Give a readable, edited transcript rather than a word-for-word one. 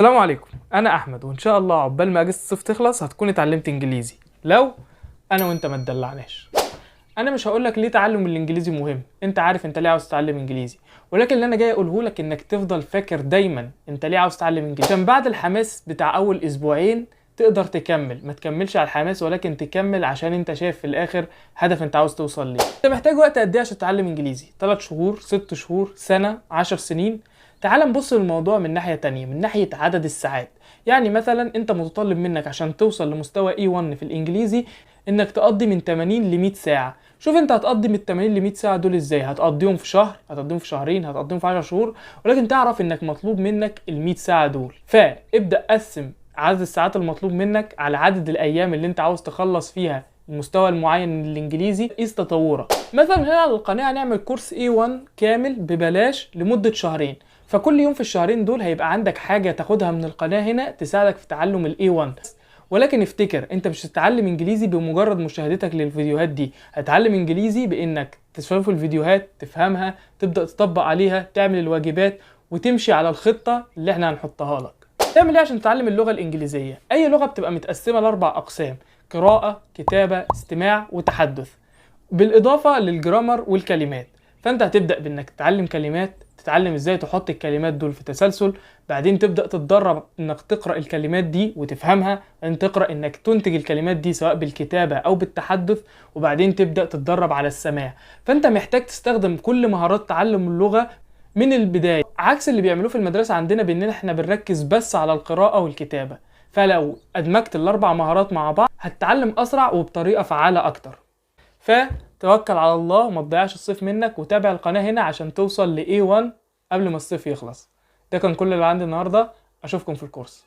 السلام عليكم، انا احمد، وان شاء الله عقبال ما اجازه الصيف تخلص هتكون اتعلمت انجليزي. لو انا وانت ما اتدلعناش. انا مش هقولك ليه تعلم الانجليزي مهم، انت عارف انت ليه عاوز تتعلم انجليزي، ولكن اللي انا جاي اقوله لك انك تفضل فاكر دايما انت ليه عاوز تتعلم انجليزي، عشان بعد الحماس بتاع اول اسبوعين تقدر تكمل. ما تكملش على الحماس، ولكن تكمل عشان انت شايف في الاخر هدف انت عاوز توصل ليه. انت محتاج وقت قد ايه عشان تتعلم انجليزي؟ 3 شهور، 6 شهور، سنه، 10 سنين؟ تعال نبص للموضوع من ناحيه تانية، من ناحيه عدد الساعات. يعني مثلا انت متطلب منك عشان توصل لمستوى E1 في الانجليزي انك تقضي من 80 ل 100 ساعه. شوف انت هتقضي من 80 ل 100 ساعه دول ازاي؟ هتقضيهم في شهر، هتقضيهم في شهرين، هتقضيهم في 10 شهور، ولكن تعرف انك مطلوب منك ال 100 ساعه دول. فابدا قسم عدد الساعات المطلوب منك على عدد الايام اللي انت عاوز تخلص فيها المستوى المعين من الانجليزي. قيس تطورك. مثلا هنا على القناه هنعمل كورس A1 كامل ببلاش لمده شهرين، فكل يوم في الشهرين دول هيبقى عندك حاجه تاخدها من القناه هنا تساعدك في تعلم ال A1. ولكن افتكر، انت مش هتتعلم انجليزي بمجرد مشاهدتك للفيديوهات دي، هتتعلم انجليزي بانك تشوف الفيديوهات، تفهمها، تبدأ تطبق عليها، تعمل الواجبات، وتمشي على الخطة اللي احنا هنحطها لك. تعمل ايه عشان تتعلم اللغة الانجليزية؟ اي لغة بتبقى متقسمة ل4 اقسام: قراءة، كتابة، استماع، وتحدث، بالاضافة للجرامر والكلمات. فانت هتبدأ بانك تتعلم كلمات، تتعلم ازاي تحط الكلمات دول في تسلسل، بعدين تبدأ تتدرب انك تقرأ الكلمات دي وتفهمها، بعدين تقرأ انك تنتج الكلمات دي سواء بالكتابة او بالتحدث، وبعدين تبدأ تتدرب على السماع. فانت محتاج تستخدم كل مهارات تعلم اللغة من البداية، عكس اللي بيعملوه في المدرسة عندنا بان احنا بنركز بس على القراءة والكتابة. فلو ادمجت ال4 مهارات مع بعض هتتعلم اسرع وبطريقة فعالة اكتر. فتوكل على الله وما تضيعش الصيف منك، وتابع القناة هنا عشان توصل ل A1 قبل ما الصيف يخلص. ده كان كل اللي عندي النهاردة، اشوفكم في الكورس.